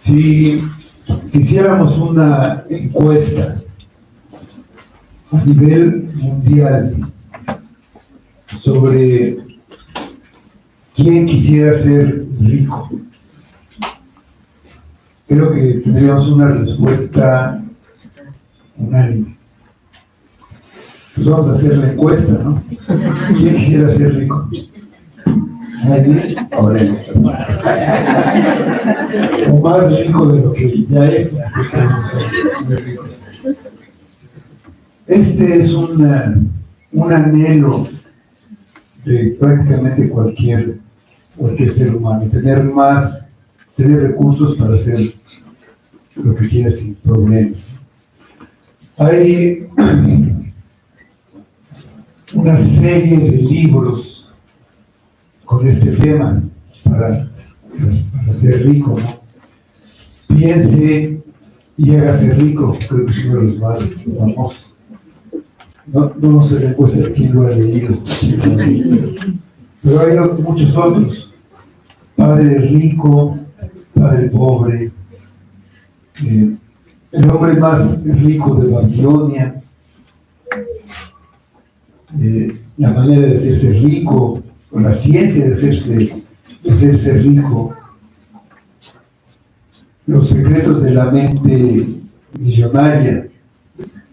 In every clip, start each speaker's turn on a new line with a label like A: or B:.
A: Si hiciéramos una encuesta a nivel mundial sobre quién quisiera ser rico, creo que tendríamos una respuesta unánime. Pues vamos a hacer la encuesta, ¿no? ¿Quién quisiera ser rico? ¿Nadie? Ahora o más rico de lo que ya es. Este es un anhelo de prácticamente cualquier ser humano, tener recursos para hacer lo que quiera sin problemas. Hay una serie de libros con este tema para ser rico, ¿no? Piense y hágase rico, creo que es uno de los más famosos. No se le cuesta quién lo ha leído, pero hay muchos otros. Padre rico, padre pobre, el hombre más rico de Babilonia, la manera de hacerse rico, o la ciencia de hacerse rico, los secretos de la mente millonaria,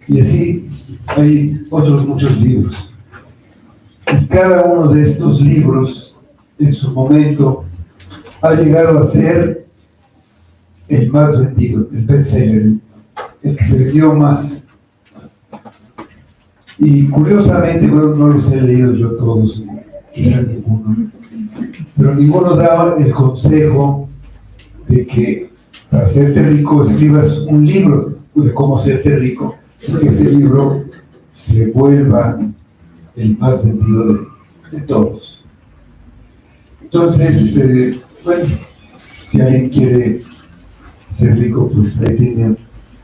A: y así hay otros muchos libros. Y cada uno de estos libros, en su momento, ha llegado a ser el más vendido, el bestseller, el que se vendió más. Y curiosamente, bueno, no los he leído yo todos, quizás ninguno, pero ninguno daba el consejo de que para hacerte rico escribas un libro de cómo hacerte rico, y que ese libro se vuelva el más vendido de todos. Entonces, bueno, si alguien quiere ser rico, pues ahí tiene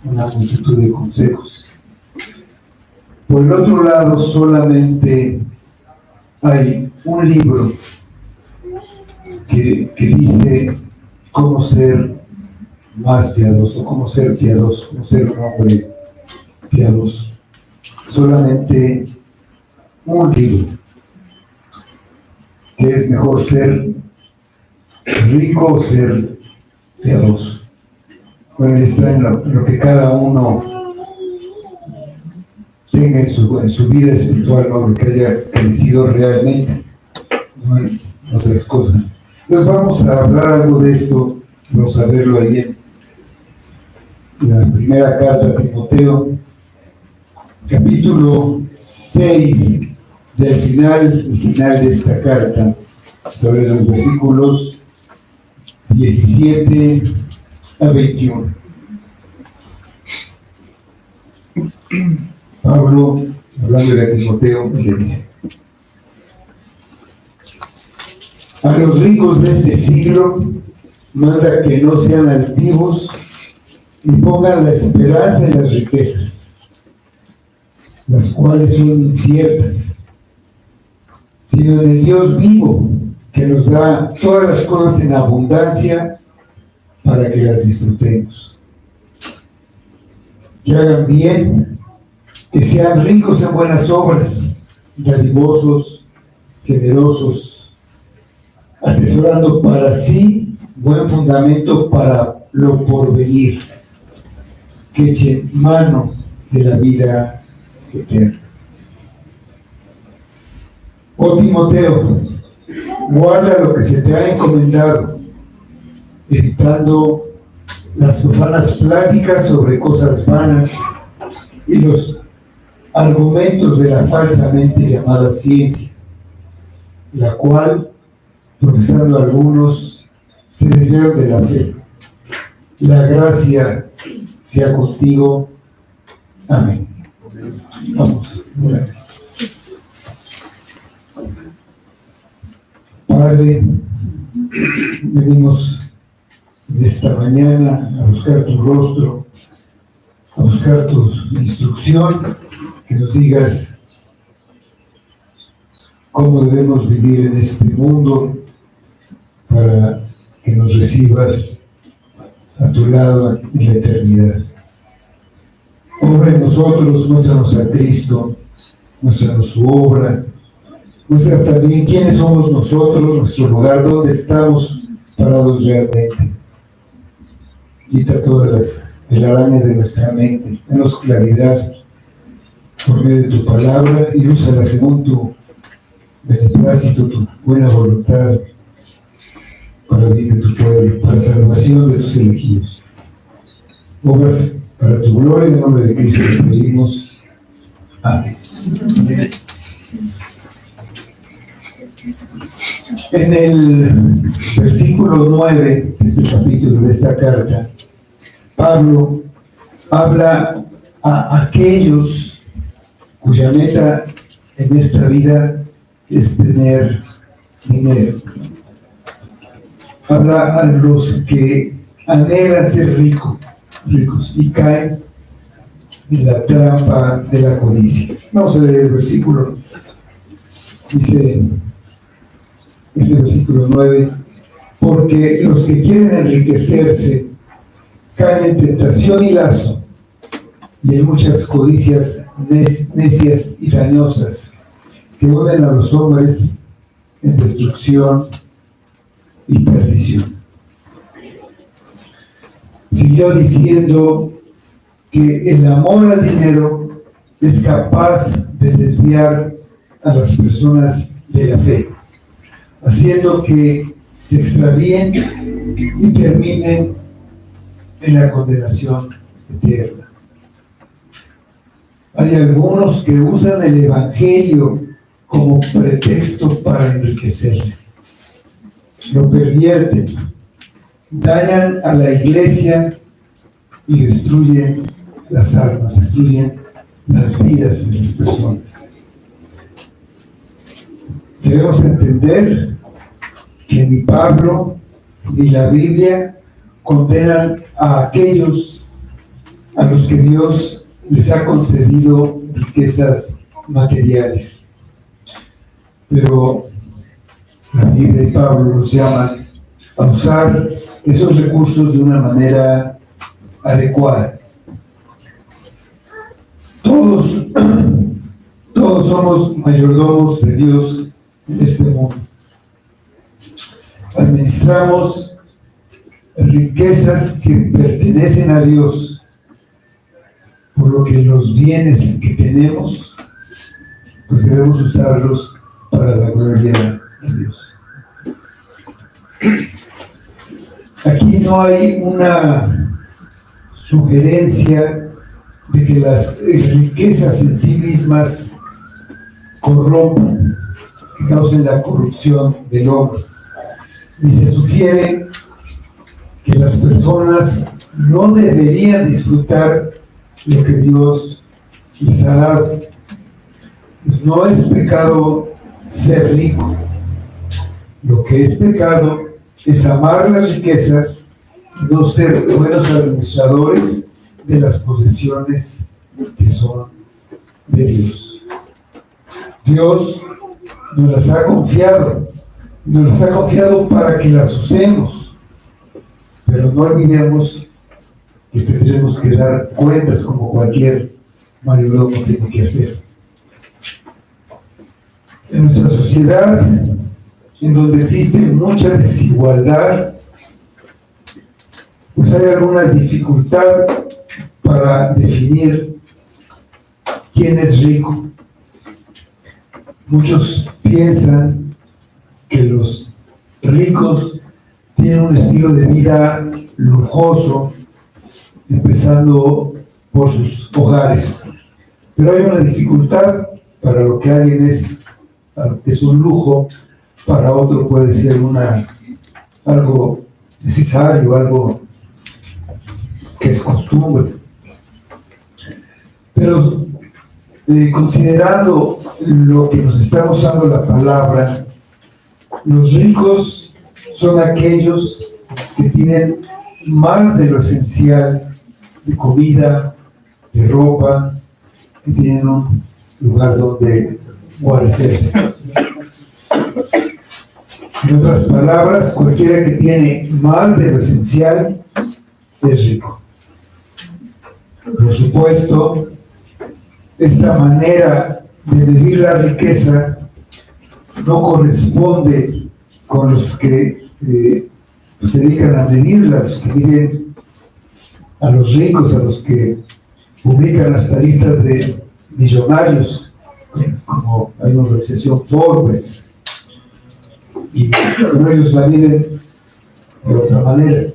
A: una multitud de consejos. Por el otro lado, solamente hay un libro que dice cómo ser más piadoso, cómo ser piadoso, cómo ser un hombre piadoso. Solamente un libro, que es mejor ser rico o ser piadoso. Bueno, está en lo que cada uno tenga en su vida espiritual, ¿no? Lo que haya crecido realmente, no en otras cosas. Entonces vamos a hablar algo de esto, vamos a verlo ahí en la primera carta a Timoteo, capítulo 6, del final de esta carta, sobre los versículos 17 a 21. Pablo, hablando de Timoteo, le dice: a los ricos de este siglo manda que no sean altivos y pongan la esperanza en las riquezas, las cuales son inciertas, sino en el Dios vivo, que nos da todas las cosas en abundancia para que las disfrutemos. Que hagan bien, que sean ricos en buenas obras, dadivosos, generosos, atesorando para sí buen fundamento para lo porvenir, que echen mano de la vida eterna. Oh Timoteo, guarda lo que se te ha encomendado, evitando las profanas pláticas sobre cosas vanas y los argumentos de la falsamente llamada ciencia, la cual, profesando algunos, se desviaron de la fe. La gracia sea contigo. Amén. Vamos. Padre, venimos esta mañana a buscar tu rostro, a buscar tu instrucción, que nos digas cómo debemos vivir en este mundo para que nos recibas a tu lado en la eternidad. Obra en nosotros, muéstranos a Cristo, muéstranos su obra, muestra también quiénes somos nosotros, nuestro lugar, dónde estamos parados realmente. Quita todas las telarañas de nuestra mente, danos claridad por medio de tu palabra y úsala según tu beneplácito, tu buena voluntad para el bien de tu pueblo, para la salvación de tus elegidos. Obras para tu gloria, en el nombre de Cristo te pedimos. Amén. En el versículo 9 de este capítulo, de esta carta, Pablo habla a aquellos cuya meta en esta vida es tener dinero. Habla a los que anhelan ser ricos y caen en la trampa de la codicia. Vamos a leer el versículo. Dice este versículo 9: porque los que quieren enriquecerse caen en tentación y lazo, y en muchas codicias necias y dañosas que hunden a los hombres en destrucción y perdición. Siguió diciendo que el amor al dinero es capaz de desviar a las personas de la fe, haciendo que se extravíen y terminen en la condenación eterna. Hay algunos que usan el Evangelio como pretexto para enriquecerse. Lo pervierten, dañan a la iglesia y destruyen las almas, destruyen las vidas de las personas. Debemos entender que ni Pablo ni la Biblia condenan a aquellos a los que Dios les ha concedido riquezas materiales. Pero la Biblia y Pablo nos llaman a usar esos recursos de una manera adecuada. Todos somos mayordomos de Dios en este mundo. Administramos riquezas que pertenecen a Dios, por lo que los bienes que tenemos, pues debemos usarlos para la gloria de Dios. Aquí no hay una sugerencia de que las riquezas en sí mismas corrompan, que causen la corrupción del hombre. Y se sugiere que las personas no deberían disfrutar lo que Dios les ha dado. Pues no es pecado ser rico. Lo que es pecado es amar las riquezas y no ser buenos administradores de las posesiones que son de Dios. Dios nos las ha confiado para que las usemos, pero no olvidemos que tendremos que dar cuentas como cualquier mayordomo tiene que hacer. En nuestra sociedad, en donde existe mucha desigualdad, pues hay alguna dificultad para definir quién es rico. Muchos piensan que los ricos tienen un estilo de vida lujoso, empezando por sus hogares. Pero hay una dificultad para lo que alguien es un lujo, para otro puede ser algo necesario, algo que es costumbre. Pero considerando lo que nos está usando la palabra, los ricos son aquellos que tienen más de lo esencial, de comida, de ropa, que tienen un lugar donde guarecerse. En otras palabras, cualquiera que tiene más de lo esencial es rico. Por supuesto, esta manera de medir la riqueza no corresponde con los que se dedican a medirla, los que miden a los ricos, a los que publican las listas de millonarios, como hay una organización Forbes, y ellos la miden de otra manera.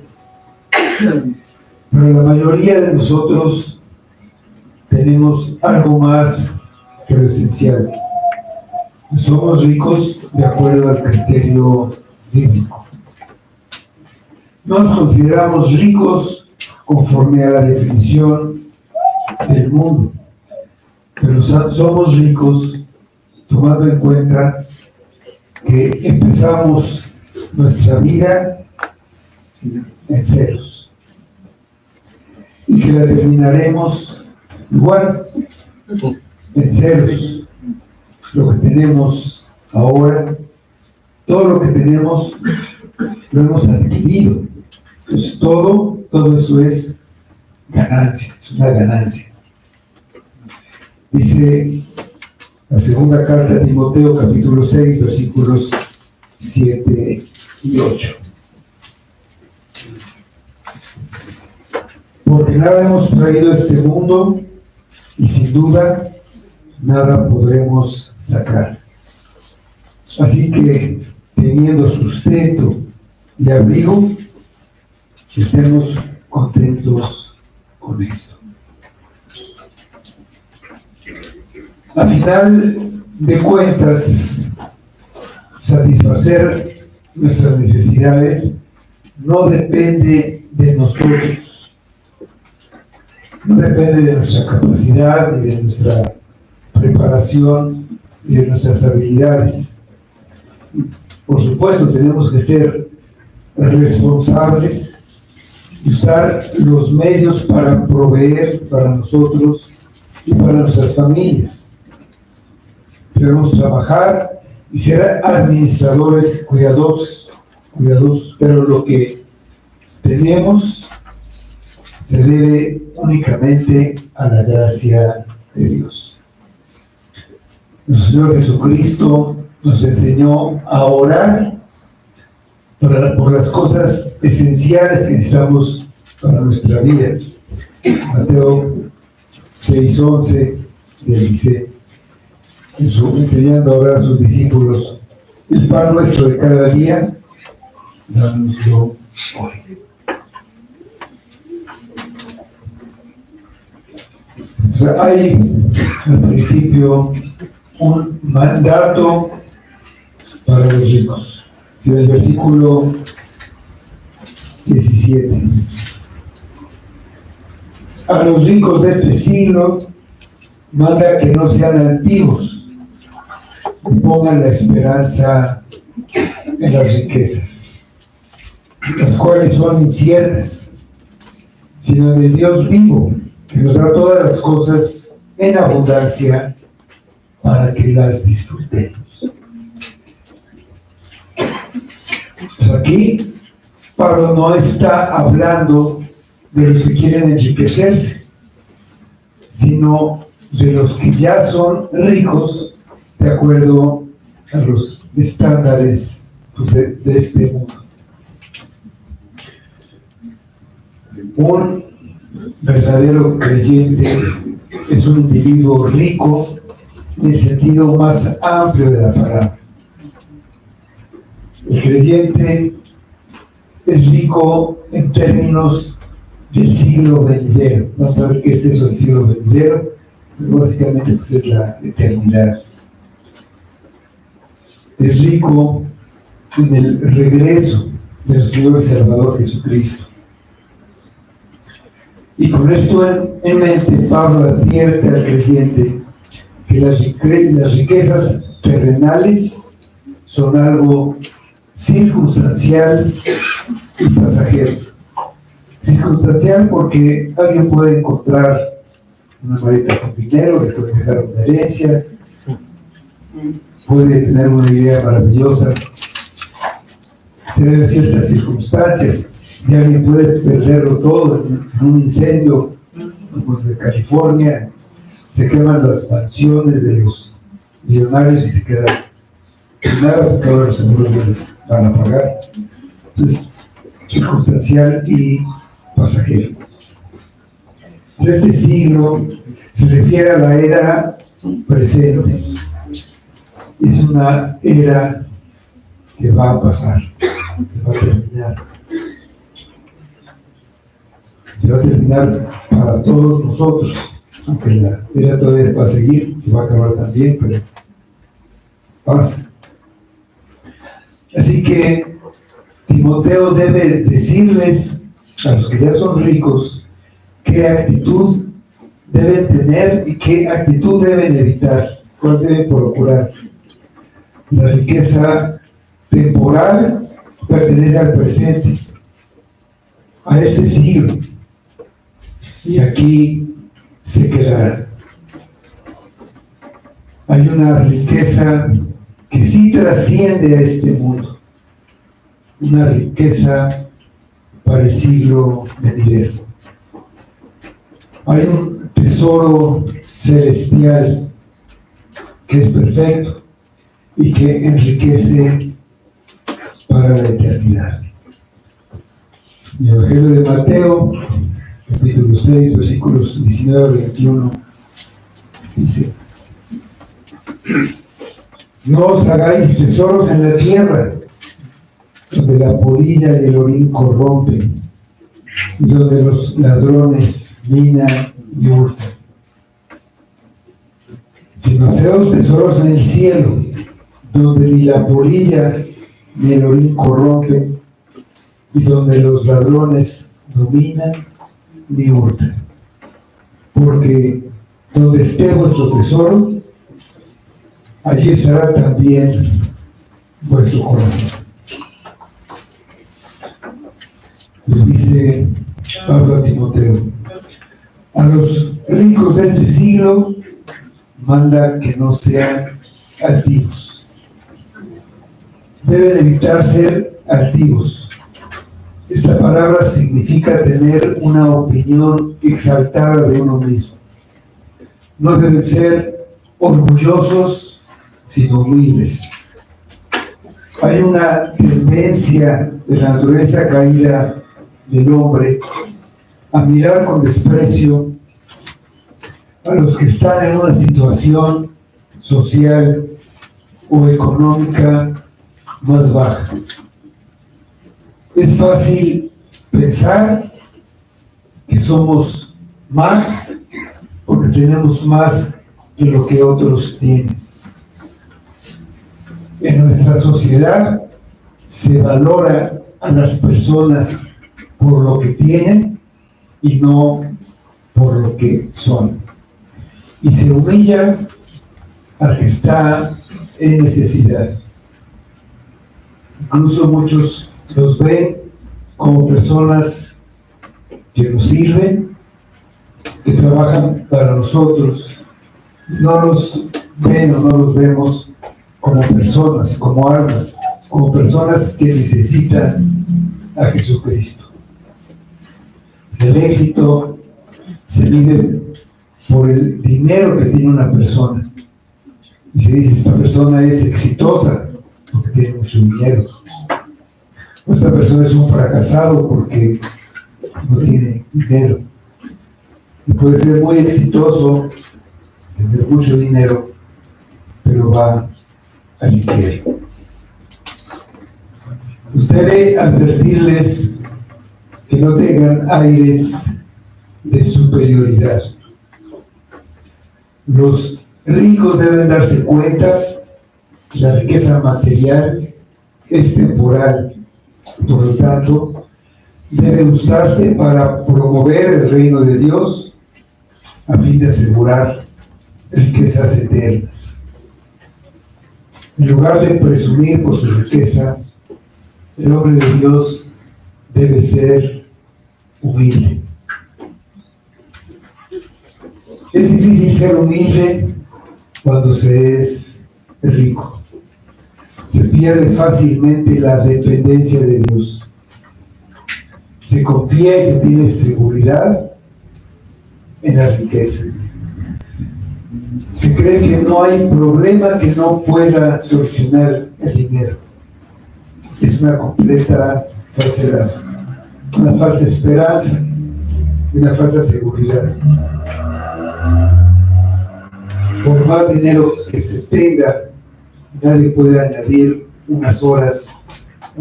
A: Pero la mayoría de nosotros tenemos algo más que lo esencial. Somos ricos de acuerdo al criterio físico. Nos consideramos ricos conforme a la definición del mundo, pero somos ricos tomando en cuenta que empezamos nuestra vida en ceros y que la terminaremos igual en ceros. Lo que tenemos ahora, todo lo que tenemos lo hemos adquirido. Entonces todo eso es ganancia, es una ganancia. Dice la segunda carta de Timoteo, capítulo 6, versículos 7 y 8. Porque nada hemos traído a este mundo y sin duda nada podremos sacar. Así que, teniendo sustento y abrigo, estemos contentos con esto. A final de cuentas, satisfacer nuestras necesidades no depende de nosotros, no depende de nuestra capacidad ni de nuestra preparación y de nuestras habilidades. Por supuesto, tenemos que ser responsables, usar los medios para proveer para nosotros y para nuestras familias. Debemos trabajar y ser administradores cuidadosos, pero lo que tenemos se debe únicamente a la gracia de Dios. Nuestro Señor Jesucristo nos enseñó a orar por las cosas esenciales que necesitamos para nuestra vida. Mateo 6:11 le dice, enseñando a orar a sus discípulos, el pan nuestro de cada día, dánoslo hoy. O sea, hay al principio un mandato para los ricos. En el versículo 17. A los ricos de este siglo manda que no sean altivos y pongan la esperanza en las riquezas, las cuales son inciertas, sino en el Dios vivo, que nos da todas las cosas en abundancia para que las disfrutemos. Pues aquí Pablo no está hablando de los que quieren enriquecerse, sino de los que ya son ricos de acuerdo a los estándares de este mundo. Un verdadero creyente es un individuo rico en el sentido más amplio de la palabra. El creyente es rico en términos del siglo venidero. Vamos a ver qué es eso del siglo venidero, pero básicamente pues es la eternidad. Es rico en el regreso de nuestro Señor y Salvador Jesucristo. Y con esto en mente, Pablo advierte al creyente que las riquezas terrenales son algo circunstancial y pasajero. Circunstancial porque alguien puede encontrar una maleta con dinero, le puede dejar una herencia, puede tener una idea maravillosa, se debe a ciertas circunstancias, y alguien puede perderlo todo en un incendio como el de California. Se queman las mansiones de los millonarios y se queda sin nada porque ahora los seguros les van a pagar. Entonces, circunstancial y pasajero. Este siglo se refiere a la era presente. Es una era que va a pasar, que va a terminar. Se va a terminar para todos nosotros, aunque la era todavía va a seguir, se va a acabar también, pero pasa. Así que Timoteo debe decirles a los que ya son ricos qué actitud deben tener y qué actitud deben evitar, cuál deben procurar. La riqueza temporal pertenece al presente, a este siglo, y aquí se quedará. Hay una riqueza que sí trasciende a este mundo, una riqueza para el siglo venidero. Hay un tesoro celestial que es perfecto y que enriquece para la eternidad. El Evangelio de Mateo, capítulo 6, versículos 19 a 21, dice: no os hagáis tesoros en la tierra, donde la polilla y el orín corrompen, y donde los ladrones minan y hurtan. Sino haceos tesoros en el cielo, donde ni la polilla ni el orín corrompen, y donde los ladrones no minan ni hurtan. Porque donde esté vuestro tesoro, allí estará también vuestro corazón. Le dice Pablo a Timoteo: a los ricos de este siglo manda que no sean altivos. Deben evitar ser altivos. Esta palabra significa tener una opinión exaltada de uno mismo. No deben ser orgullosos, sino humildes. Hay una tendencia de la naturaleza caída del hombre a mirar con desprecio a los que están en una situación social o económica más baja. Es fácil pensar que somos más porque tenemos más de lo que otros tienen. En nuestra sociedad se valora a las personas por lo que tienen y no por lo que son. Y se humilla al que está en necesidad. Incluso muchos los ven como personas que nos sirven, que trabajan para nosotros. No los ven o no los vemos como personas, como almas, como personas que necesitan a Jesucristo. El éxito se mide por el dinero que tiene una persona. Y se dice: esta persona es exitosa porque tiene mucho dinero. Esta persona es un fracasado porque no tiene dinero. Y puede ser muy exitoso, tener mucho dinero, pero va al infierno. Usted debe advertirles que no tengan aires de superioridad. Los ricos deben darse cuenta que la riqueza material es temporal, por lo tanto, debe usarse para promover el reino de Dios a fin de asegurar riquezas eternas. En lugar de presumir por su riqueza, el hombre de Dios debe ser humilde. Es difícil ser humilde cuando se es rico. Se pierde fácilmente la dependencia de Dios. Se confía y se tiene seguridad en la riqueza. Se cree que no hay problema que no pueda solucionar el dinero. Es una completa falsedad, una falsa esperanza y una falsa seguridad. Por más dinero que se tenga, nadie puede añadir unas horas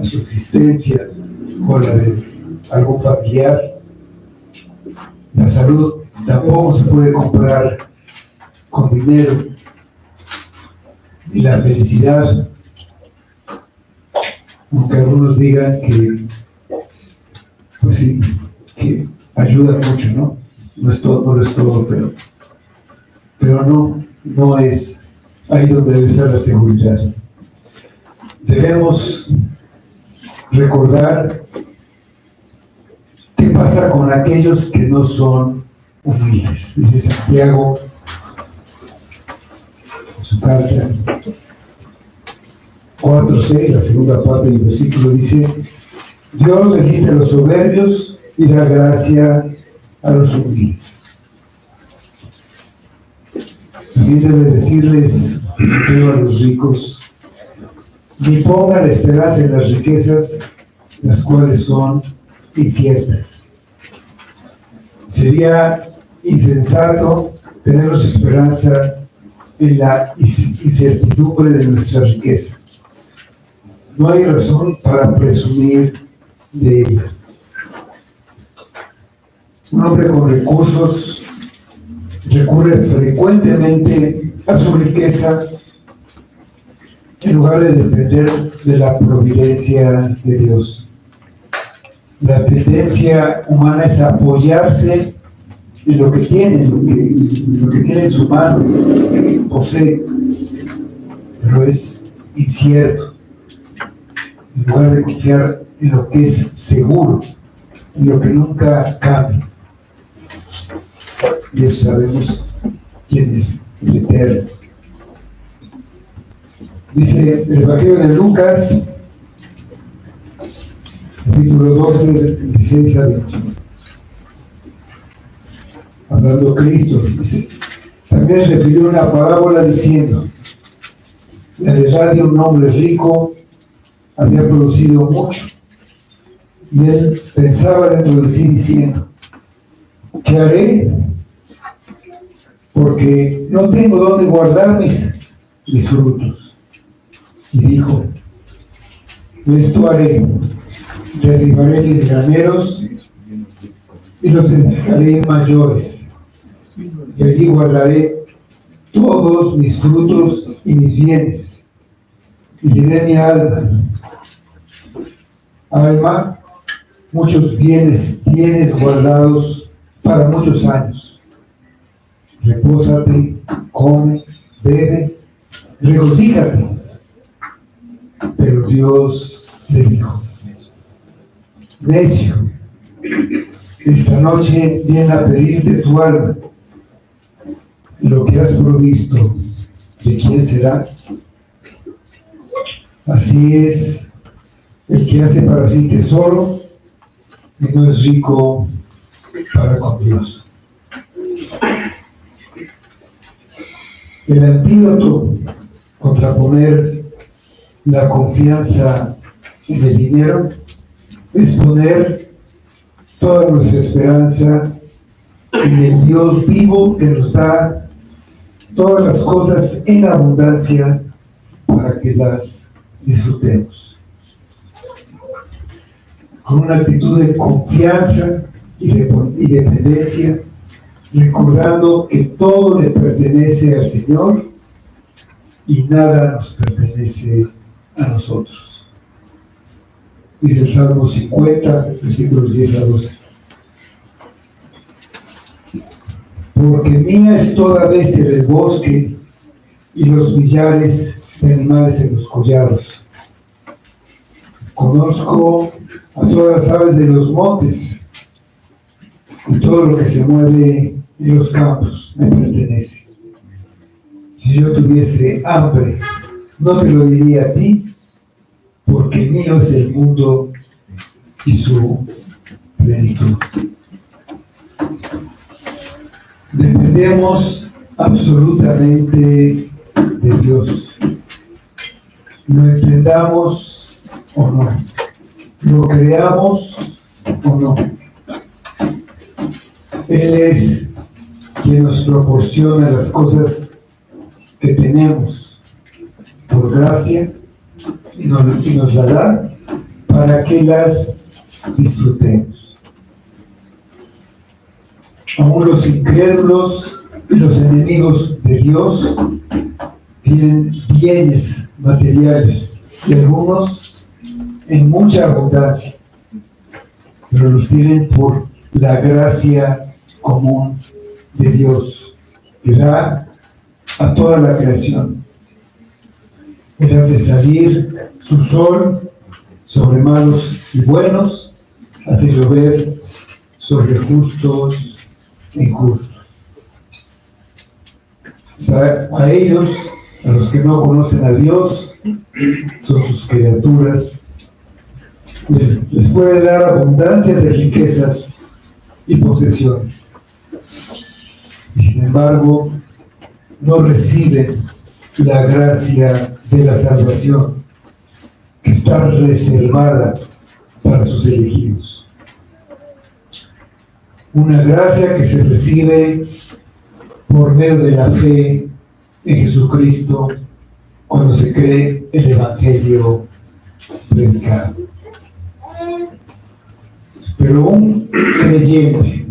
A: a su existencia o la de algún familiar. La salud tampoco se puede comprar con dinero, y la felicidad, aunque algunos digan que, pues sí, que ayuda mucho, ¿no? No es todo, no es todo, pero no es ahí donde debe estar la seguridad. Debemos recordar qué pasa con aquellos que no son humildes. Dice Santiago en su carta 4:6, la segunda parte del versículo, dice: Dios resiste a los soberbios y da gracia a los humildes. También debe decirles a los ricos: ni pongan la esperanza en las riquezas, las cuales son inciertas. Sería insensato tenernos esperanza en la incertidumbre de nuestra riqueza. No hay razón para presumir de ella. Un hombre con recursos recurre frecuentemente a su riqueza en lugar de depender de la providencia de Dios. La tendencia humana es apoyarse en lo que tiene, lo que tiene en su mano, posee, pero es incierto. En lugar de confiar en lo que es seguro, en lo que nunca cambia. Y eso sabemos quién es el Eterno. Dice el Evangelio de Lucas, capítulo 12, 16 a 21. Hablando Cristo, dice: también refirió una parábola diciendo: la verdad de un hombre rico había producido mucho, y él pensaba dentro de sí diciendo: ¿qué haré? Porque no tengo dónde guardar mis frutos. Y dijo: esto haré: derribaré mis graneros y los edificaré mayores, y allí guardaré todos mis frutos y mis bienes, y diré mi alma, muchos bienes tienes guardados para muchos años. Repósate, come, bebe, regocíjate. Pero Dios le dijo: necio, esta noche viene a pedirte tu alma. Lo que has provisto, ¿de quién será? Así es el que hace para sí tesoro y no es rico para con Dios. El antídoto contra poner la confianza en el dinero es poner toda nuestra esperanza en el Dios vivo que nos da todas las cosas en abundancia para que las disfrutemos. Con una actitud de confianza y dependencia, recordando que todo le pertenece al Señor y nada nos pertenece a nosotros. Dice el Salmo 50, versículos 10 a 12. Porque mía es toda bestia del bosque y los millares de animales en los collados. Conozco a todas las aves de los montes, y todo lo que se mueve en los campos me pertenece. Si yo tuviese hambre, no te lo diría a ti, porque mío es el mundo y su plenitud. Dependemos absolutamente de Dios. Lo entendamos o no, lo creamos o no. Él es quien nos proporciona las cosas que tenemos por gracia y nos la da para que las disfrutemos. Aún los incrédulos y los enemigos de Dios tienen bienes materiales y algunos en mucha abundancia, pero los tienen por la gracia común de Dios que da a toda la creación. Él hace salir su sol sobre malos y buenos, hace llover sobre justos e injustos. A ellos, a los que no conocen a Dios, son sus criaturas, les puede dar abundancia de riquezas y posesiones. Sin embargo, no reciben la gracia de la salvación que está reservada para sus elegidos. Una gracia que se recibe por medio de la fe en Jesucristo cuando se cree el Evangelio predicado. Pero un creyente,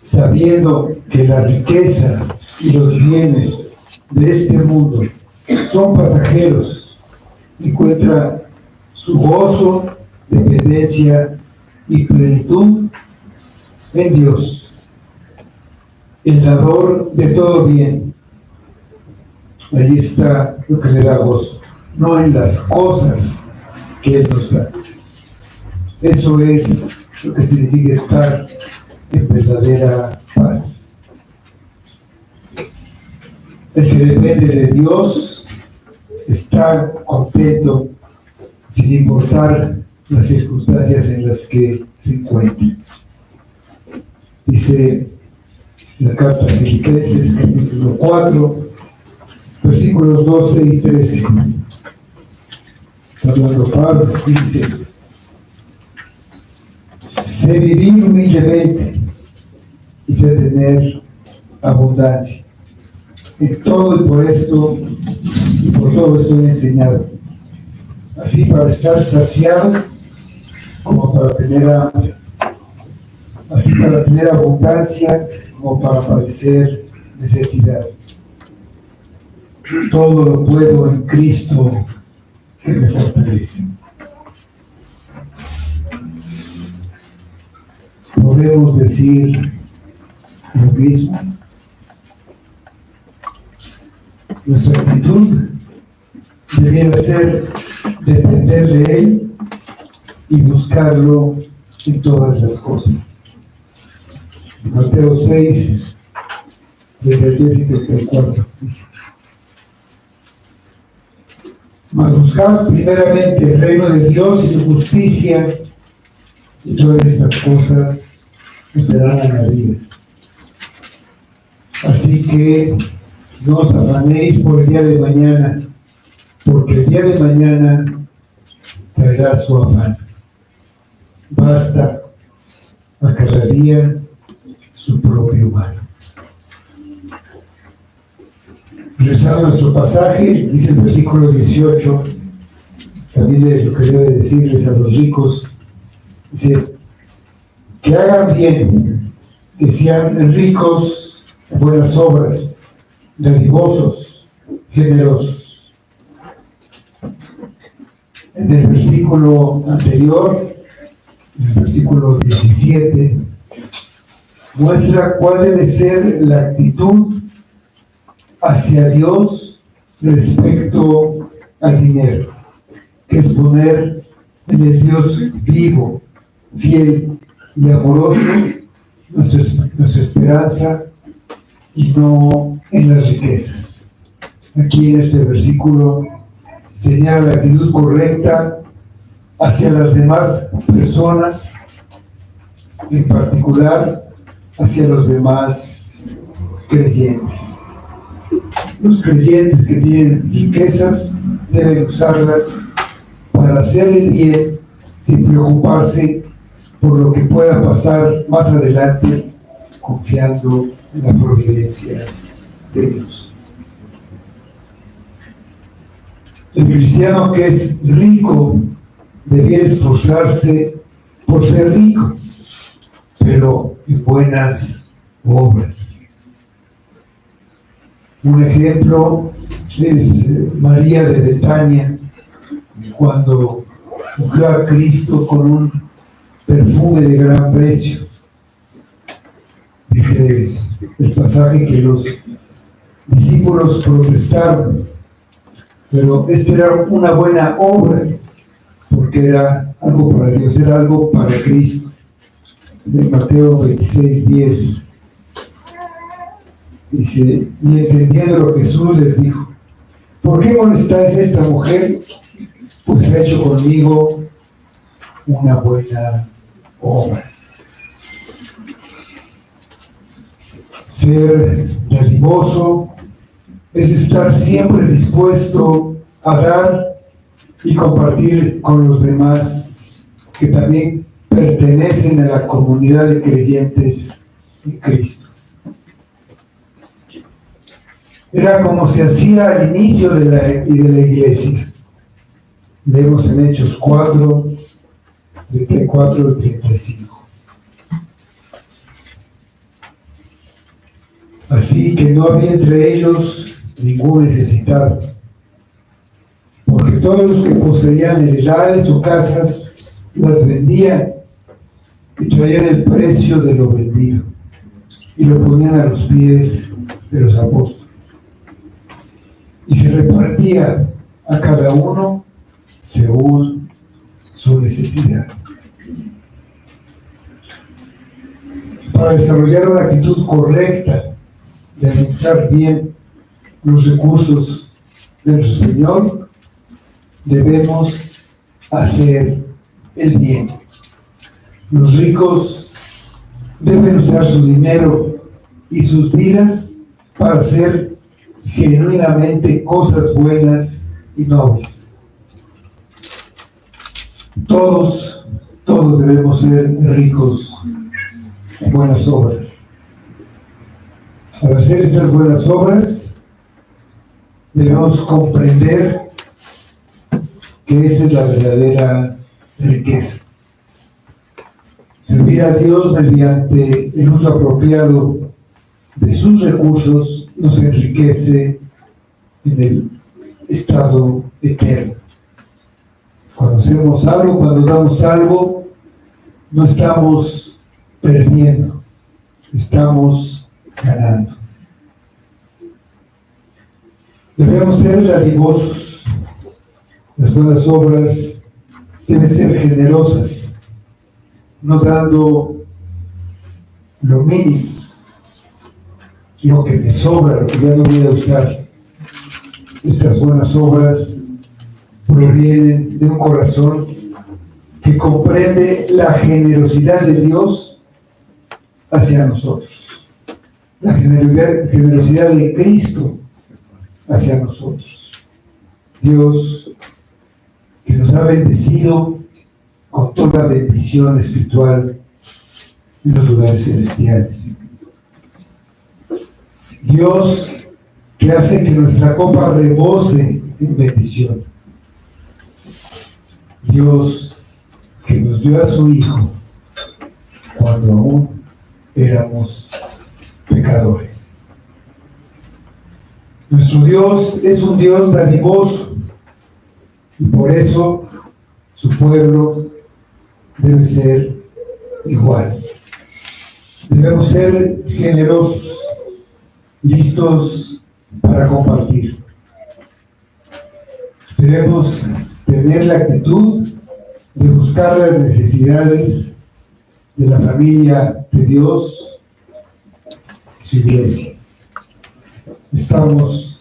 A: sabiendo que la riqueza y los bienes de este mundo son pasajeros, encuentra su gozo, dependencia y plenitud en Dios, el dador de todo bien. Ahí está lo que le da gozo, no en las cosas que Él nos da. Eso es lo que significa estar en verdadera paz. El que depende de Dios está contento sin importar las circunstancias en las que se encuentra. Dice la carta de Filipenses, capítulo 4, versículos 12 y 13. Hablando Pablo, dice: sé vivir humildemente y sé tener abundancia. En todo y por esto, y por todo estoy enseñado, así para estar saciado como para tener hambre, así para tener abundancia como para padecer necesidad. Todo lo puedo en Cristo que me fortalece. Podemos decir lo mismo. Nuestra actitud debiera ser depender de Él y buscarlo en todas las cosas. Mateo 6, del 10 y 34. Mas buscad primeramente el reino de Dios y su justicia, y todas estas cosas os serán añadidas. Así que no os afanéis por el día de mañana, porque el día de mañana traerá su afán. Basta a cada día su propio mal. Regresando a nuestro pasaje, dice el versículo 18, también es lo que debe decirles a los ricos, dice: que hagan bien, que sean ricos en buenas obras, dadivosos, generosos. En el versículo anterior, en el versículo 17, muestra cuál debe ser la actitud hacia Dios respecto al dinero, que es poner en el Dios vivo, fiel y amoroso nuestra esperanza y no en las riquezas. Aquí en este versículo señala la actitud correcta hacia las demás personas en particular hacia los demás creyentes. Los creyentes que tienen riquezas deben usarlas para hacer el bien sin preocuparse por lo que pueda pasar más adelante, confiando en la providencia de Dios. El cristiano que es rico debiera esforzarse por ser rico, pero en buenas obras. Un ejemplo es María de Betania, cuando ungió a Cristo con un perfume de gran precio. Dice el pasaje que los discípulos protestaron, pero esta era una buena obra, porque era algo para Dios, era algo para Cristo. De Mateo 26:10 dice: y entendiéndolo Jesús les dijo: ¿por qué molestáis a esta mujer? Pues ha hecho conmigo una buena obra. Ser dadivoso es estar siempre dispuesto a dar y compartir con los demás que también pertenecen a la comunidad de creyentes en Cristo. Era como se hacía al inicio de la iglesia. Leemos en Hechos 4, 34 y 35. Así que no había entre ellos ningún necesitado, porque todos los que poseían heredades o casas las vendían y traían el precio de lo vendido y lo ponían a los pies de los apóstoles. Y se repartía a cada uno según su necesidad. Para desarrollar una actitud correcta de administrar bien los recursos de nuestro Señor, debemos hacer el bien. Los ricos deben usar su dinero y sus vidas para hacer genuinamente cosas buenas y nobles. Todos debemos ser ricos en buenas obras. Al hacer estas buenas obras, debemos comprender que esta es la verdadera riqueza. Servir a Dios mediante el uso apropiado de sus recursos nos enriquece en el estado eterno. Cuando hacemos algo, cuando damos algo, no estamos perdiendo, estamos ganando. Debemos ser dadivosos. Las buenas obras deben ser generosas, no dando lo mínimo, lo que me sobra, lo que ya no voy a usar. Estas buenas obras provienen de un corazón que comprende la generosidad de Dios hacia nosotros, la generosidad de Cristo hacia nosotros. Dios, que nos ha bendecido con toda bendición espiritual en los lugares celestiales. Dios, que hace que nuestra copa rebose en bendición. Dios, que nos dio a su Hijo cuando aún éramos pecadores. Nuestro Dios es un Dios dadivoso y por eso su pueblo debe ser igual. Debemos ser generosos, listos para compartir. Debemos tener la actitud de buscar las necesidades de la familia de Dios y su iglesia. Estamos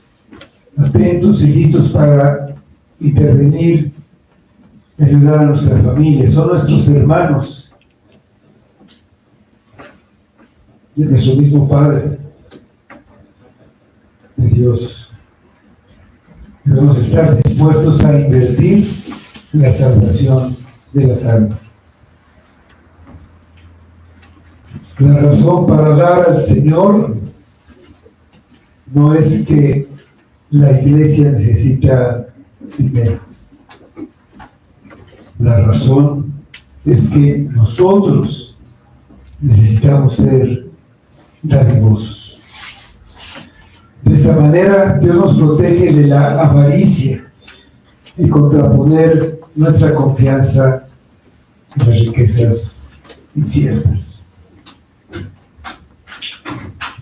A: atentos y listos para intervenir, ayudar a nuestra familia. Son nuestros hermanos. de nuestro mismo Padre, de Dios. Debemos estar dispuestos a invertir en la salvación de las almas. La razón para dar al Señor no es que la iglesia necesita dinero. La razón es que nosotros necesitamos ser dadivosos. De esta manera, Dios nos protege de la avaricia y contraponer nuestra confianza en las riquezas inciertas.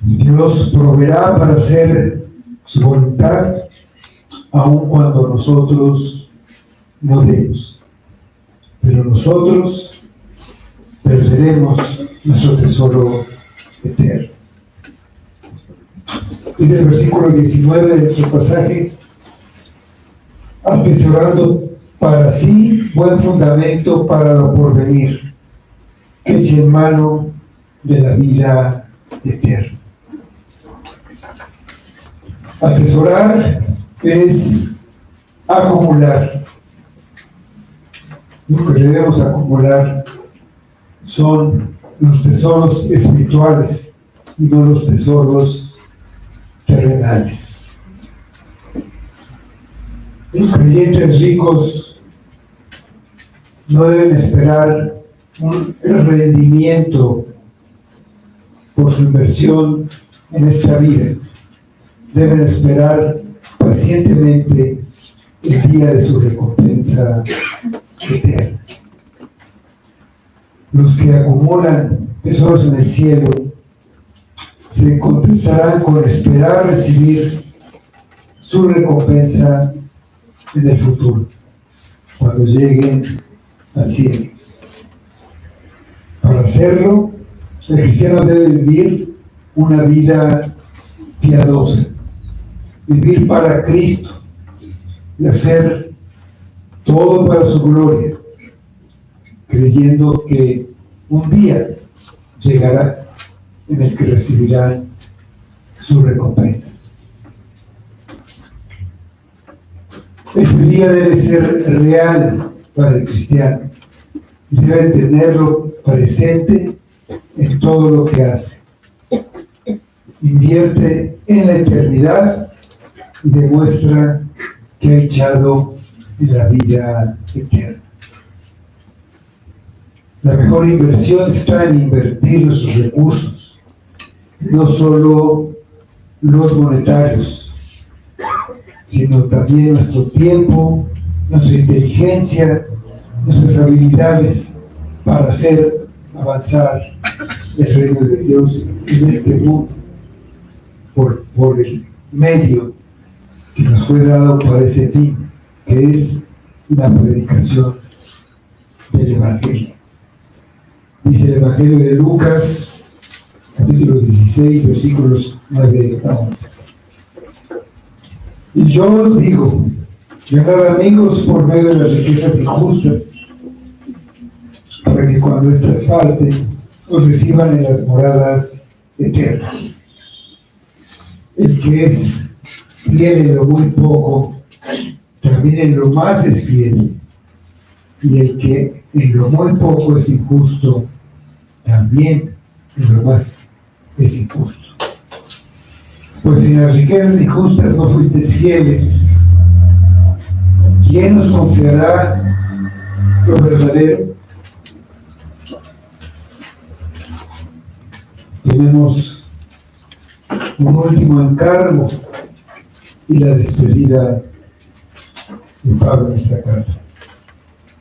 A: Dios proveerá para hacer su voluntad, aun cuando nosotros no demos. Pero nosotros perderemos nuestro tesoro eterno. Dice el versículo 19 de nuestro pasaje: atesorando para sí buen fundamento para lo porvenir, que eche en mano de la vida eterna. Atesorar es acumular. Lo que debemos acumular son los tesoros espirituales y no los tesoros terrenales. Los creyentes ricos no deben esperar un rendimiento por su inversión en esta vida. Deben esperar pacientemente el día de su recompensa eterna. Los que acumulan tesoros en el cielo se contentarán con esperar recibir su recompensa en el futuro, cuando lleguen al cielo. Para hacerlo, el cristiano debe vivir una vida piadosa, vivir para Cristo y hacer todo para su gloria, creyendo que un día llegará en el que recibirán su recompensa. Este día debe ser real para el cristiano y debe tenerlo presente en todo lo que hace. Invierte en la eternidad y demuestra que ha echado en la vida eterna. La mejor inversión está en invertir nuestros recursos, no solo los monetarios, sino también nuestro tiempo, nuestra inteligencia, nuestras habilidades para hacer avanzar el reino de Dios en este mundo por el medio que nos fue dado para ese fin, que es la predicación del Evangelio. Dice el Evangelio de Lucas, capítulo 16, versículos 9 a 11. Y yo os digo, ganad amigos por medio de las riquezas injustas, para que cuando éstas falten, os reciban en las moradas eternas. El que es fiel en lo muy poco, también en lo más es fiel. Y el que en lo muy poco es injusto, también en lo más es injusto. Pues si en las riquezas injustas no fuisteis fieles, ¿quién os confiará lo verdadero? Tenemos un último encargo y la despedida de Pablo en esta carta.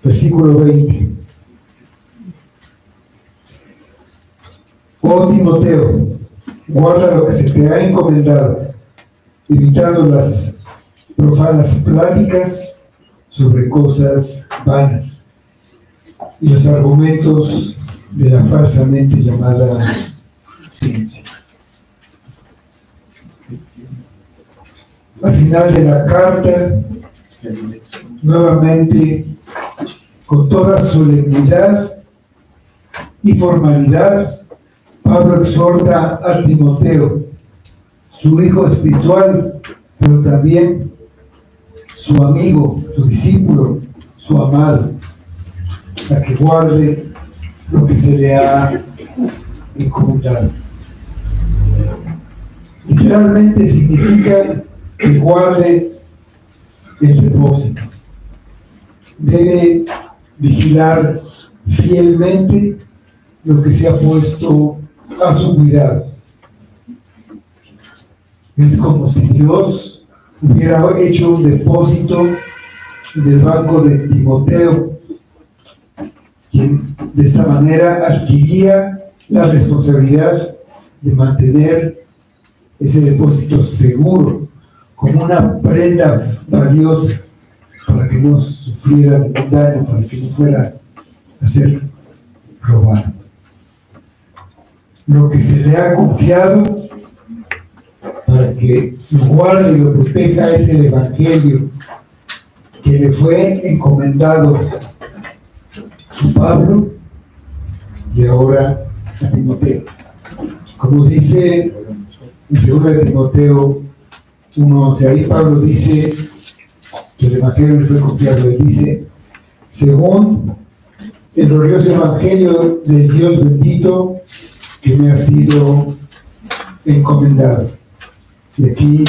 A: Versículo 20. Oh Timoteo, guarda lo que se te ha encomendado, evitando las profanas pláticas sobre cosas vanas y los argumentos de la falsamente llamada ciencia. Al final de la carta, nuevamente, con toda solemnidad y formalidad, Pablo exhorta a Timoteo, su hijo espiritual, pero también su amigo, su discípulo, su amado, a que guarde lo que se le ha encomendado. Literalmente significa que guarde el depósito. Debe vigilar fielmente lo que se ha puesto a su cuidado. Es como si Dios hubiera hecho un depósito en el banco de Timoteo, quien de esta manera adquiría la responsabilidad de mantener ese depósito seguro, como una prenda valiosa, para que no sufriera ningún daño, para que no fuera a ser robado. Lo que se le ha confiado para que lo guarde y lo proteja es el Evangelio que le fue encomendado a Pablo y ahora a Timoteo. Como dice en 2 Timoteo 1:11, ahí Pablo dice que el Evangelio le fue confiado. Él dice: según el glorioso Evangelio del Dios bendito que me ha sido encomendado. Y aquí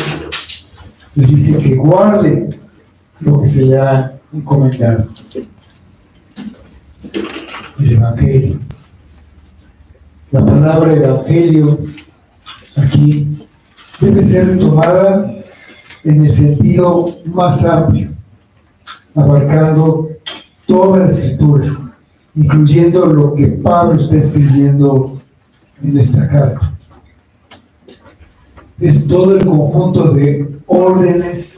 A: le dice que guarde lo que se le ha encomendado. El Evangelio. La palabra Evangelio aquí debe ser tomada en el sentido más amplio, abarcando toda la Escritura, incluyendo lo que Pablo está escribiendo en esta carta. Es todo el conjunto de órdenes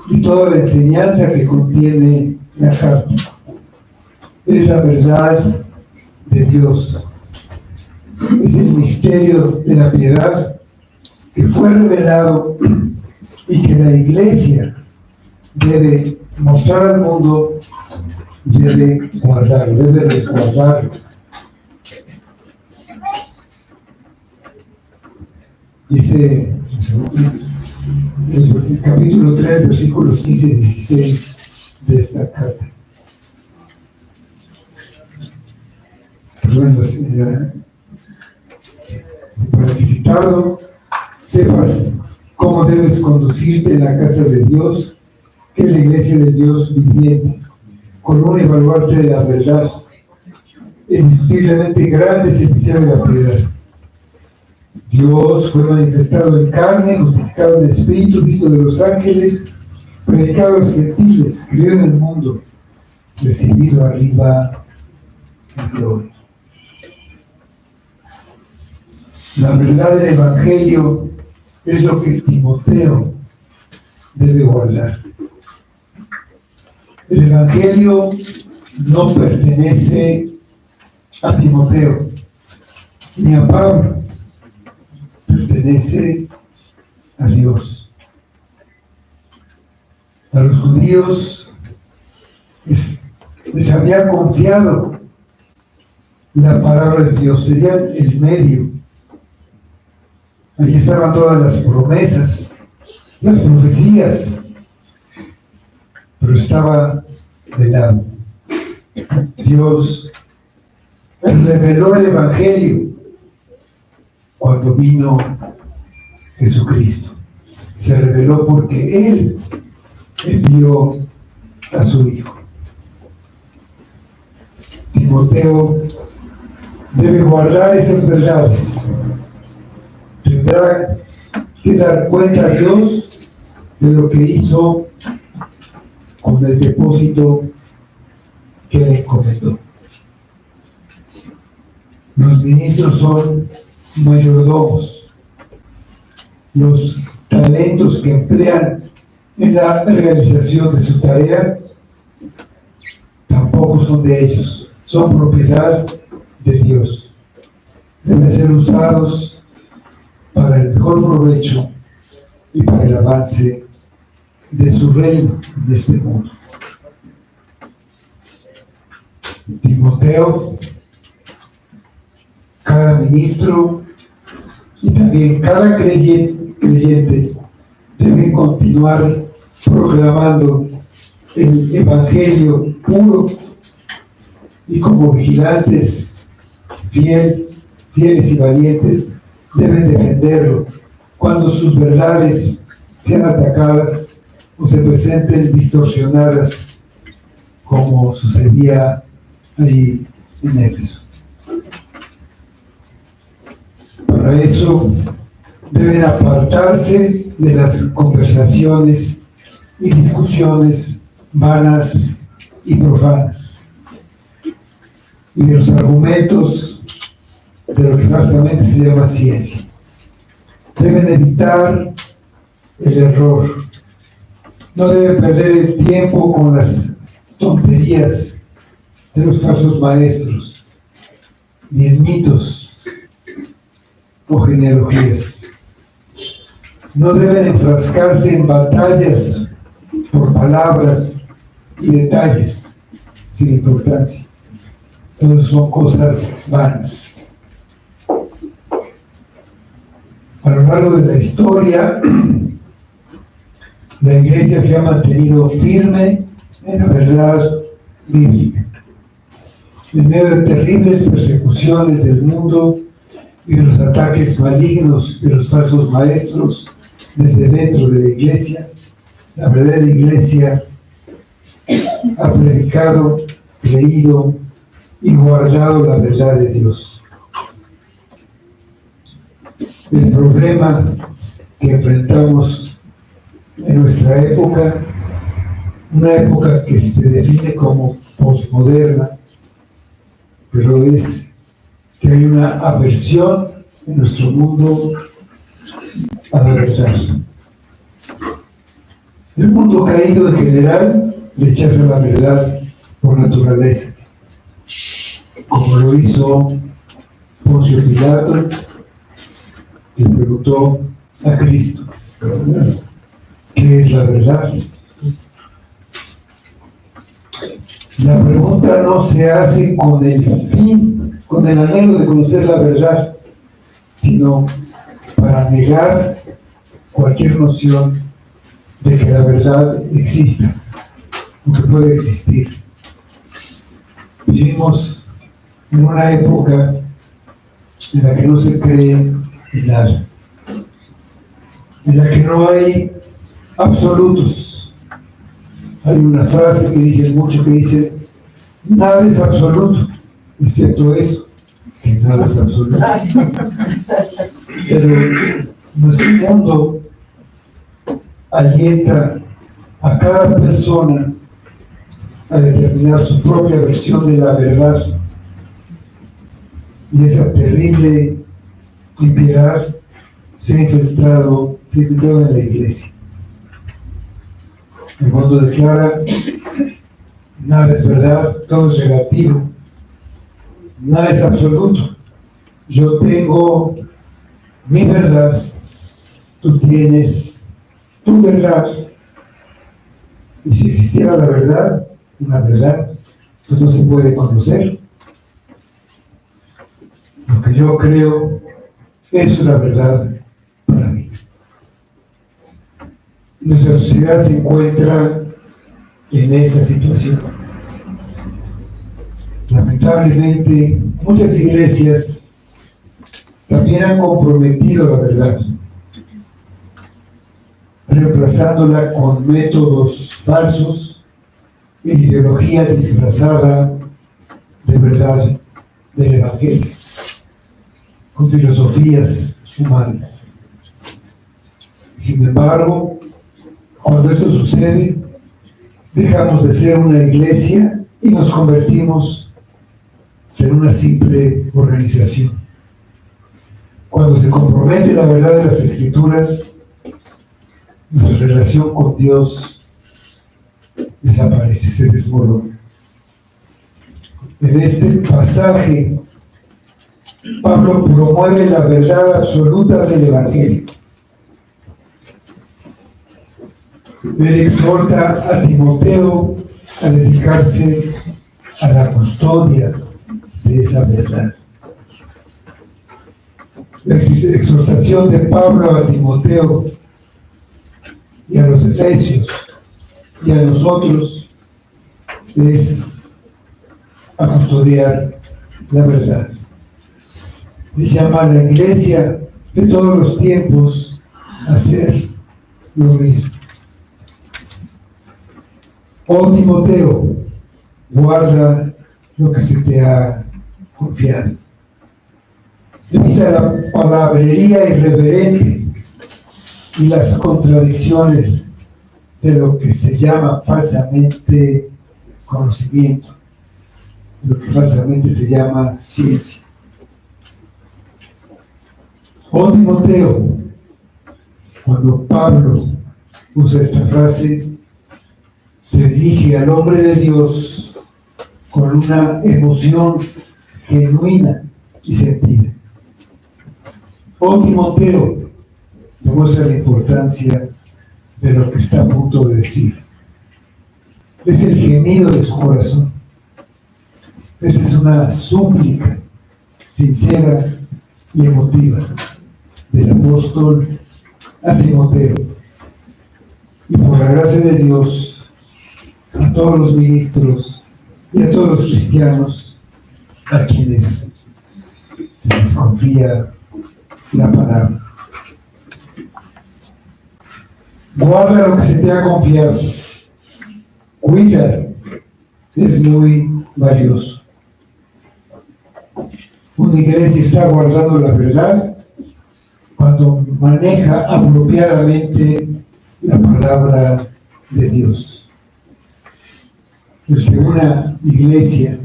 A: y toda la enseñanza que contiene la carta. Es la verdad de Dios. Es el misterio de la piedad que fue revelado y que la Iglesia debe mostrar al mundo, debe guardarlo, debe resguardarlo. Dice el capítulo 3, versículos 15 y 16 de esta carta. Para visitarlo, sepas cómo debes conducirte en la casa de Dios, que es la iglesia de Dios viviente, con un evaluarte de la verdad. Indiscutiblemente grande es el misterio de la piedad. Dios fue manifestado en carne, justificado en espíritu, visto de los ángeles, predicado a los gentiles, creído en el mundo, recibido arriba en gloria. La verdad del Evangelio es lo que Timoteo debe guardar. El Evangelio no pertenece a Timoteo ni a Pablo, pertenece a Dios. A los judíos les había confiado la palabra de Dios, serían el medio. Allí estaban todas las promesas, las profecías, pero estaba de lado. Dios reveló el Evangelio cuando vino Jesucristo. Se reveló porque Él envió a su Hijo. Timoteo debe guardar esas verdades. Tendrá que dar cuenta a Dios de lo que hizo con el depósito que le encomendó. Los ministros son mayordomos. Los talentos que emplean en la realización de su tarea tampoco son de ellos, son propiedad de Dios. Deben ser usados para el mejor provecho y para el avance de su reino en este mundo. Timoteo, cada ministro Y también cada creyente debe continuar proclamando el Evangelio puro y como vigilantes fieles y valientes deben defenderlo cuando sus verdades sean atacadas o se presenten distorsionadas, como sucedía ahí en Éfeso. Para eso deben apartarse de las conversaciones y discusiones vanas y profanas y de los argumentos de lo que falsamente se llama ciencia. Deben evitar el error. No deben perder el tiempo con las tonterías de los falsos maestros, ni en mitos o genealogías. No deben enfrascarse en batallas por palabras y detalles sin importancia. Entonces son cosas vanas. A lo largo de la historia, la Iglesia se ha mantenido firme en la verdad bíblica. En medio de terribles persecuciones del mundo y de los ataques malignos de los falsos maestros desde dentro de la Iglesia, la verdadera Iglesia ha predicado, creído y guardado la verdad de Dios. El problema que enfrentamos en nuestra época, una época que se define como posmoderna, pero es que hay una aversión en nuestro mundo a la verdad. El mundo caído en general rechaza la verdad por naturaleza, como lo hizo Poncio Pilato, que preguntó a Cristo, ¿qué es la verdad? La pregunta no se hace con el fin, con el anhelo de conocer la verdad, sino para negar cualquier noción de que la verdad exista, o que puede existir. Vivimos en una época en la que no se cree en nada, en la que no hay absolutos. Hay una frase que dicen mucho que dice: nada es absoluto, excepto eso, que nada es absoluto. Pero nuestro mundo alienta a cada persona a determinar su propia versión de la verdad, y esa terrible impiedad se ha infiltrado en la Iglesia. El mundo declara: nada es verdad, todo es relativo, nada es absoluto. Yo tengo mi verdad, tú tienes tu verdad, y si existiera la verdad, una verdad, pues no se puede conocer. Lo que yo creo, eso es la verdad para mí. Nuestra sociedad se encuentra en esta situación. Lamentablemente, muchas iglesias también han comprometido la verdad, reemplazándola con métodos falsos e ideología disfrazada de verdad del Evangelio, con filosofías humanas. Sin embargo, cuando esto sucede, dejamos de ser una iglesia y nos convertimos en una simple organización. Cuando se compromete la verdad de las Escrituras, nuestra relación con Dios desaparece, se desmorona. En este pasaje, Pablo promueve la verdad absoluta del Evangelio. Él exhorta a Timoteo a dedicarse a la custodia de esa verdad. La exhortación de Pablo a Timoteo y a los efesios y a nosotros es a custodiar la verdad. Les llama a la iglesia de todos los tiempos a hacer lo mismo. Oh Timoteo, guarda lo que se te ha confiado. Evita la palabrería irreverente y las contradicciones de lo que se llama falsamente conocimiento, lo que falsamente se llama ciencia. Oh Timoteo, cuando Pablo usa esta frase, se dirige al hombre de Dios con una emoción genuina y sentida. Oh Timoteo, demuestra la importancia de lo que está a punto de decir. Es el gemido de su corazón. Esa es una súplica sincera y emotiva del apóstol a Timoteo. Y por la gracia de Dios, a todos los ministros y a todos los cristianos a quienes se les confía la palabra. Guarda lo que se te ha confiado. Cuida, es muy valioso. Una iglesia está guardando la verdad cuando maneja apropiadamente la palabra de Dios. El que una iglesia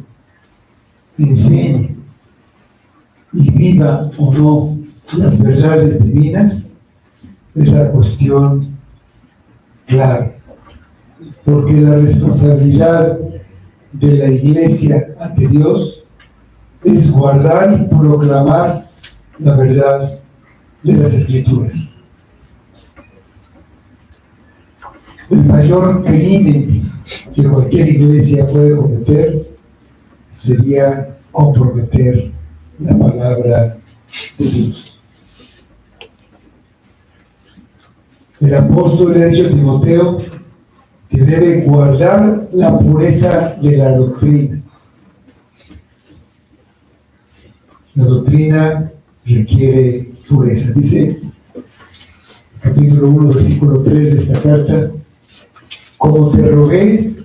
A: enseñe y viva o no las verdades divinas es la cuestión clara, porque la responsabilidad de la iglesia ante Dios es guardar y proclamar la verdad de las Escrituras. El mayor crimen que cualquier iglesia puede cometer sería comprometer la palabra de Dios. El apóstol le ha dicho a Timoteo que debe guardar la pureza de la doctrina. La doctrina requiere pureza. Dice, capítulo 1, versículo 3 de esta carta: como te rogué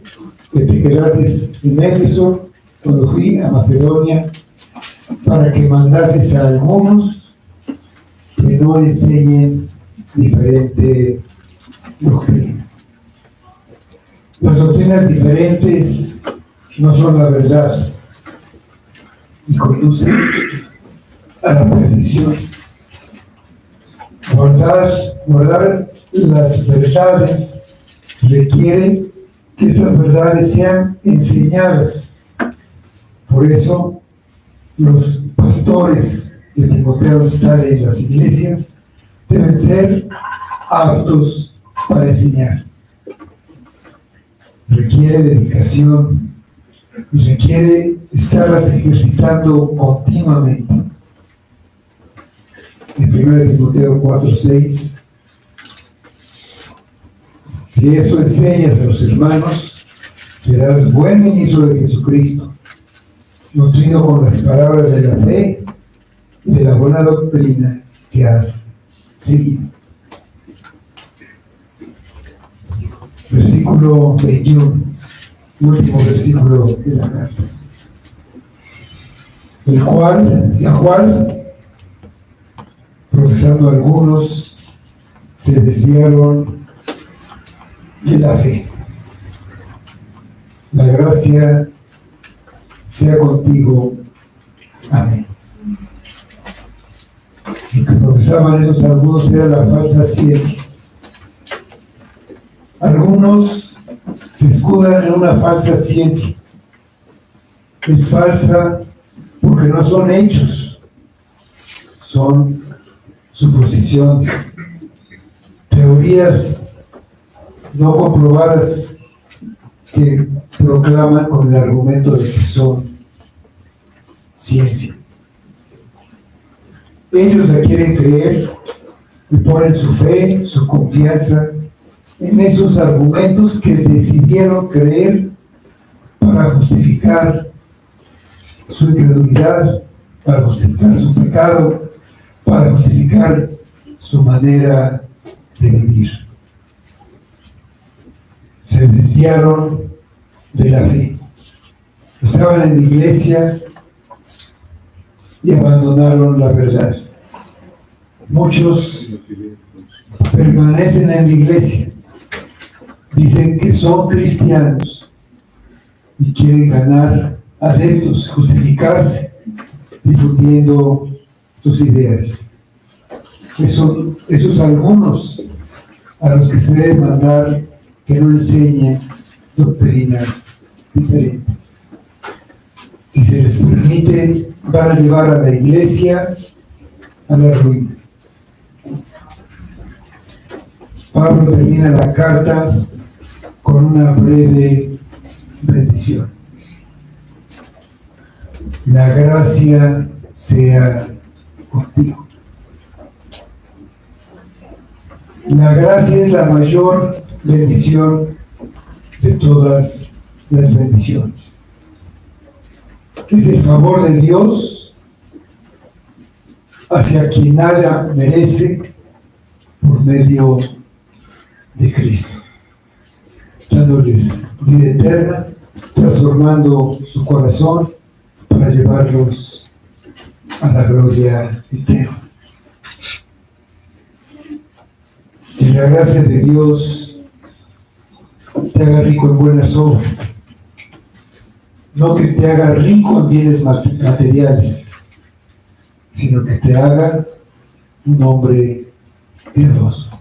A: que te quedases en Éfeso cuando fui a Macedonia, para que mandases a algunos que no enseñen diferente doctrina. Las doctrinas diferentes no son la verdad y conducen a la perdición. Guardar las verdades requiere que estas verdades sean enseñadas. Por eso los pastores que Timoteo está en las iglesias deben ser aptos para enseñar. Requiere dedicación y requiere estarlas ejercitando continuamente. En 1 Timoteo 4:6, si esto enseñas a los hermanos, serás buen ministro de Jesucristo, nutrido con las palabras de la fe y de la buena doctrina que has seguido. Versículo 21, último versículo de la carta. La cual, profesando algunos, se desviaron de la fe. La gracia sea contigo. Amén. Lo que profesaban esos algunos era la falsa ciencia. Algunos se escudan en una falsa ciencia. Es falsa porque no son hechos, son suposiciones, teorías no comprobadas que proclaman con el argumento de que son ciencia. Ellos la quieren creer y ponen su fe, su confianza en esos argumentos que decidieron creer para justificar su incredulidad, para justificar su pecado, para justificar su manera de vivir. Se desviaron de la fe. Estaban en la iglesia y abandonaron la verdad. Muchos permanecen en la iglesia, dicen que son cristianos y quieren ganar adeptos, justificarse, difundiendo sus ideas. Esos algunos a los que se debe mandar que no enseñen doctrinas diferentes. Si se les permite, van a llevar a la iglesia a la ruina. Pablo termina la carta con una breve bendición. La gracia sea contigo. La gracia es la mayor bendición de todas las bendiciones. Es el favor de Dios hacia quien nada merece por medio de Cristo, dándoles vida eterna, transformando su corazón para llevarlos a la gloria eterna. Que la gracia de Dios te haga rico en buenas obras, no que te haga rico en bienes materiales, sino que te haga un hombre piadoso.